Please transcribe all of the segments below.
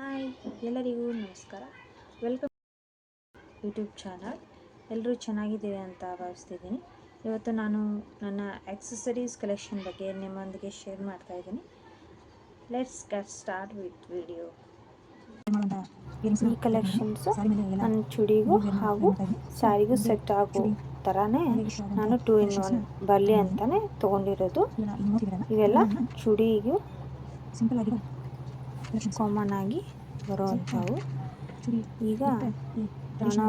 Hi, ಎಲ್ಲರಿಗೂ ನಮಸ್ಕಾರ. Welcome YouTube channel. ಎಲ್ಲರೂ ಚೆನ್ನಾಗಿದ್ದೀವಿ ಅಂತ ಭಾವಿಸ್ತಿದ್ದೀನಿ. ಇವತ್ತು ನಾನು ನನ್ನ ಆಕ್ಸೆಸರೀಸ್ ಕಲೆಕ್ಷನ್ ಬಗ್ಗೆ ನಿಮ್ಮೊಂದಿಗೆ ಶೇರ್ ಮಾಡ್ತಾ ಇದ್ದೀನಿ. Let's get start with video. ಈ ಕಲೆಕ್ಷನ್ಸ್ ನನ್ನ ಚುಡಿಗೂ ಹಾಗೂ ಸ್ಯಾರಿಗೂ ಸೆಟ್ ಆಗೋ ಥರನೇ ನಾನು 2-in-1 ಬರಲಿ ಅಂತಲೇ ತೊಗೊಂಡಿರೋದು. ಇವೆಲ್ಲ ಚುಡಿಗೂ ಕಾಮನ್ ಆಗಿ ಬರುವಂಥವು. ಈಗ ನಾನು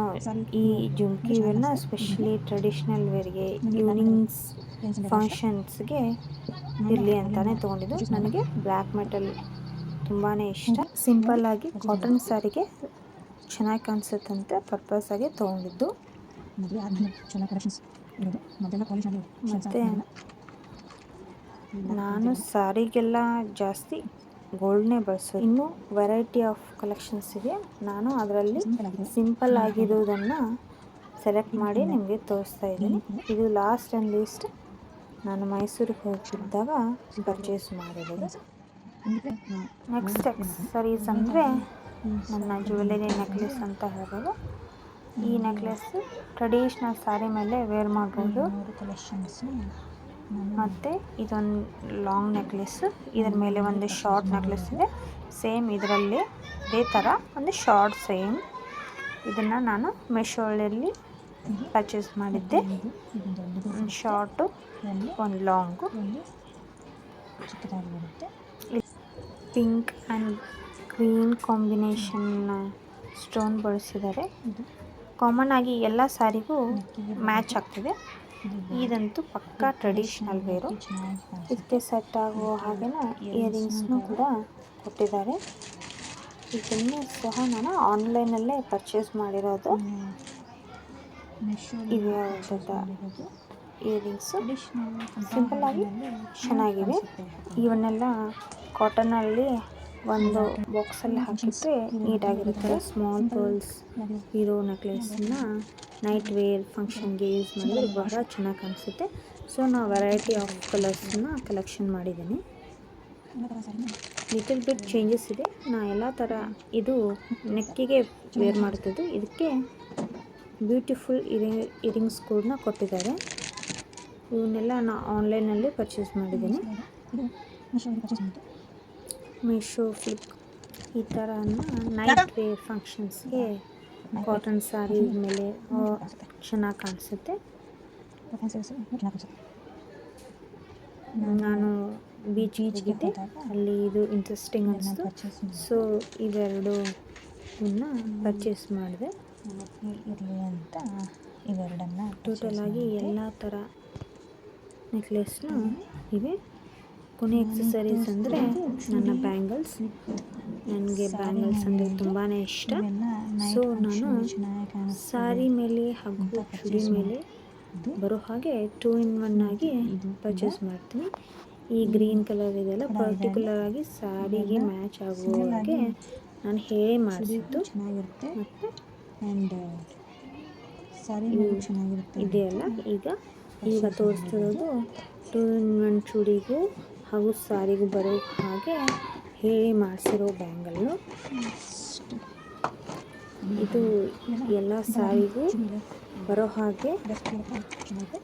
ಈ ಜುಮ್ಕಿಗಳನ್ನ ಸ್ಪೆಷಲಿ ಟ್ರೆಡಿಷ್ನಲ್ ವೇರ್ಗೆ, ಈವ್ನಿಂಗ್ಸ್ ಫಂಕ್ಷನ್ಸ್ಗೆ ಇರಲಿ ಅಂತಲೇ ತೊಗೊಂಡಿದ್ದು. ನನಗೆ ಬ್ಲ್ಯಾಕ್ ಮೆಟಲ್ ತುಂಬಾ ಇಷ್ಟ. ಸಿಂಪಲ್ಲಾಗಿ ಕಾಟನ್ ಸ್ಯಾರಿಗೆ ಚೆನ್ನಾಗಿ ಕಾಣಿಸುತ್ತಂತೆ ಪರ್ಪಸಾಗಿ ತೊಗೊಂಡಿದ್ದು. ಮತ್ತು ನಾನು ಸ್ಯಾರಿಗೆಲ್ಲ ಜಾಸ್ತಿ ಗೋಲ್ಡ್ನೇ ಬಳಸೋದು. ಇನ್ನೂ ವೆರೈಟಿ ಆಫ್ ಕಲೆಕ್ಷನ್ಸ್ ಇದೆ. ನಾನು ಅದರಲ್ಲಿ ಸಿಂಪಲ್ ಆಗಿರೋದನ್ನು ಸೆಲೆಕ್ಟ್ ಮಾಡಿ ನಿಮಗೆ ತೋರಿಸ್ತಾ ಇದ್ದೀನಿ. ಇದು ಲಾಸ್ಟ್ ಆ್ಯಂಡ್ ಲೀಸ್ಟ್ ನಾನು ಮೈಸೂರಿಗೆ ಹೋಗಿದ್ದಾಗ ಪರ್ಚೇಸ್ ಮಾಡಿರೋದು. ನೆಕ್ಸ್ಟ್ ಆಕ್ಸೆಸರೀಸ್ ಅಂದರೆ ನನ್ನ ಜ್ಯುವೆಲರಿ ನೆಕ್ಲೆಸ್ ಅಂತ ಹೇಳ್ಬೋದು. ಈ ನೆಕ್ಲೆಸ್ ಟ್ರೆಡಿಷ್ನಲ್ ಸ್ಯಾರಿ ಮೇಲೆ ವೇರ್ ಮಾಡ್ಬೋದು. ಮತ್ತು ಇದೊಂದು ಲಾಂಗ್ ನೆಕ್ಲೆಸ್ಸು, ಇದರ ಮೇಲೆ ಒಂದು ಶಾರ್ಟ್ ನೆಕ್ಲೆಸ್ ಇದೆ. ಸೇಮ್ ಇದರಲ್ಲಿ ಇದೇ ಥರ ಒಂದು ಶಾರ್ಟ್ ಸೇಮ್. ಇದನ್ನು ನಾನು ಮೆಶೋದಲ್ಲಿ ಪರ್ಚೇಸ್ ಮಾಡಿದ್ದೆ. ಒಂದು ಶಾರ್ಟು, ಒಂದು long. Pink and green combination stone ಬಳಸಿದ್ದಾರೆ. ಕಾಮನ್ ಆಗಿ ಎಲ್ಲ ಸ್ಯಾರಿಗೂ ಮ್ಯಾಚ್ ಆಗ್ತಿದೆ. ಇದಂತೂ ಪಕ್ಕಾ ಟ್ರೆಡಿಷ್ನಲ್ ವೇರು. ಇದಕ್ಕೆ ಸೆಟ್ ಆಗೋ ಹಾಗೆಯೇ ಇಯರಿಂಗ್ಸ್ನೂ ಕೂಡ ಕೊಟ್ಟಿದ್ದಾರೆ. ಇದನ್ನು ಸಹ ನಾನು ಆನ್ಲೈನಲ್ಲೇ ಪರ್ಚೇಸ್ ಮಾಡಿರೋದು. ಇವೆ ಇಯರಿಂಗ್ಸು ಸಿಂಪಲ್ಲಾಗಿ ಚೆನ್ನಾಗಿವೆ. ಇವನ್ನೆಲ್ಲ ಕಾಟನಲ್ಲಿ ಒಂದು ಬಾಕ್ಸಲ್ಲಿ ಹಾಕಿದರೆ ನೀಟಾಗಿರುತ್ತೆ. ಸ್ಮಾಲ್ ಪರ್ಲ್ಸ್ ಇರೋ ನೆಕ್ಲೆಸನ್ನ ನೈಟ್ ವೇರ್ ಫಂಕ್ಷನ್ಗೆ ಯೂಸ್ ಮಾಡಿದ್ರೆ ಬಹಳ ಚೆನ್ನಾಗಿ ಕಾಣಿಸುತ್ತೆ. ಸೊ ನಾವು ವೆರೈಟಿ ಆಫ್ ಕಲರ್ಸನ್ನ ಕಲೆಕ್ಷನ್ ಮಾಡಿದ್ದೀನಿ. ಲಿಟಲ್ ಬಿಟ್ ಚೇಂಜಸ್ ಇದೆ. ನಾ ಎಲ್ಲ ಥರ ಇದು ನೆಕ್ಕಿಗೆ ವೇರ್ ಮಾಡ್ತಿದ್ದು. ಇದಕ್ಕೆ ಬ್ಯೂಟಿಫುಲ್ ಇಯರಿಂಗ್ಸ್ ಕೂಡ ಕೊಟ್ಟಿದ್ದಾರೆ. ಇವನ್ನೆಲ್ಲ ನಾನು ಆನ್ಲೈನಲ್ಲಿ ಪರ್ಚೇಸ್ ಮಾಡಿದ್ದೀನಿ. ಮೀಶೋ, ಫ್ಲಿಪ್ ಈ ಥರ ನೈಟ್ ವೇರ್ ಫಂಕ್ಷನ್ಸ್ಗೆ ಕಾಟನ್ ಸ್ಯಾರಿ ಮೇಲೆ ಚೆನ್ನಾಗಿ ಕಾಣಿಸುತ್ತೆ. ನಾನು ಬೀಚ್ಗೆ ಹೋಗಿದ್ದೆ, ಅಲ್ಲಿ ಇದು ಇಂಟ್ರೆಸ್ಟಿಂಗ್ ಅನಿಸ್ತು. ಸೊ ಇವೆರಡು ಪರ್ಚೇಸ್ ಮಾಡಿದೆ. ಇರಲಿ ಅಂತ ಇವೆರಡನ್ನು ಟೋಟಲಾಗಿ ಎಲ್ಲ ಥರ ನೆಕ್ಲೆಸ್ನು ಇವೆ. ಕೊನೆ ಆಕ್ಸೆಸರೀಸ್ ಅಂದರೆ ನನ್ನ ಬ್ಯಾಂಗಲ್ಸ್. ನನಗೆ ಬ್ಯಾಂಗಲ್ಸ್ ಅಂದರೆ ತುಂಬಾ ಇಷ್ಟ. ಸೊ ನಾನು ಸ್ಯಾರಿ ಮೇಲೆ ಹಾಗೂ ಚೂಡಿ ಮೇಲೆ ಬರೋ ಹಾಗೆ 2-in-1 ಆಗಿ ಪರ್ಚೇಸ್ ಮಾಡ್ತೀನಿ. ಈ ಗ್ರೀನ್ ಕಲರ್ ಇದೆಲ್ಲ ಪರ್ಟಿಕ್ಯುಲರ್ ಆಗಿ ಸ್ಯಾರಿಗೆ ಮ್ಯಾಚ್ ಆಗುವ ಹಾಗೆ ನಾನು ಹೇಳಿ ಮಾಡಿಸಿದ್ದು. ಮತ್ತು ಇದೆಯಲ್ಲ ಈಗ ತೋರಿಸ್ತಿರೋದು 2-in-1 ಚೂಡಿಗೂ ಹಾಗೂ ಸ್ಯಾರಿಗೂ ಬರೋ ಹಾಗೆ ಹೇಳಿ ಮಾಡಿಸಿರೋ ಬ್ಯಾಂಗಲ್ಲು. ಇದು ಎಲ್ಲ ಸ್ಯಾರಿಗೂ ಬರೋ ಹಾಗೆ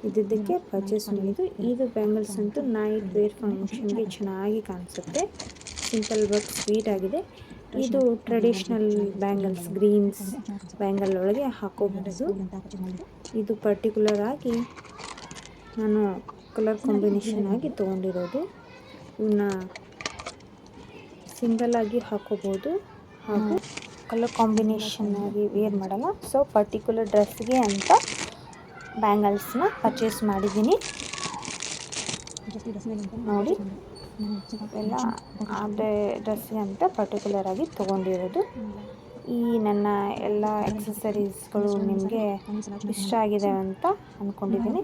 ಇದ್ದಕ್ಕೆ ಪರ್ಚೇಸ್ ಮಾಡಿದ್ದು. ಇದು ಬ್ಯಾಂಗಲ್ಸ್ ಅಂತೂ ನೈಟ್ ವೇರ್ ಫಂಕ್ಷನ್ಗೆ ಚೆನ್ನಾಗಿ ಕಾಣಿಸುತ್ತೆ. ಸಿಂಪಲ್ ಬಟ್ ಸ್ವೀಟ್ ಆಗಿದೆ. ಇದು ಟ್ರೆಡಿಷ್ನಲ್ ಬ್ಯಾಂಗಲ್ಸ್, ಗ್ರೀನ್ಸ್ ಬ್ಯಾಂಗಲ್ ಒಳಗೆ ಹಾಕೋಬಹುದು. ಇದು ಪರ್ಟಿಕ್ಯುಲರ್ ಆಗಿ ನಾನು ಕಲರ್ ಕಾಂಬಿನೇಷನ್ ಆಗಿ ತೊಗೊಂಡಿರೋದು. ಇವನ್ನ ಸಿಂಗಲಾಗಿ ಹಾಕೋಬೋದು ಹಾಗೂ ಕಲರ್ ಕಾಂಬಿನೇಷನ್ ಆಗಿ ವೇರ್ ಮಾಡಲ್ಲ. ಸೊ ಪರ್ಟಿಕ್ಯುಲರ್ ಡ್ರೆಸ್ಗೆ ಅಂತ ಬ್ಯಾಂಗಲ್ಸ್ನ ಪರ್ಚೇಸ್ ಮಾಡಿದ್ದೀನಿ. ನೋಡಿ, ಎಲ್ಲ ಅದೇ ಡ್ರೆಸ್ಗೆ ಅಂತ ಪರ್ಟಿಕ್ಯುಲರ್ ಆಗಿ ತೊಗೊಂಡಿರೋದು. ಈ ನನ್ನ ಎಲ್ಲ ಆಕ್ಸೆಸರೀಸ್ಗಳು ನಿಮಗೆ ಇಷ್ಟ ಆಗಿದೆ ಅಂತ ಅಂದ್ಕೊಂಡಿದ್ದೀನಿ.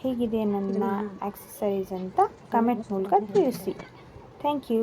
ಹೇಗಿದೆ ನನ್ನ ಆಕ್ಸೆಸರೀಸ್ ಅಂತ ಕಮೆಂಟ್ ಮೂಲಕ ತಿಳಿಸಿ. Thank you.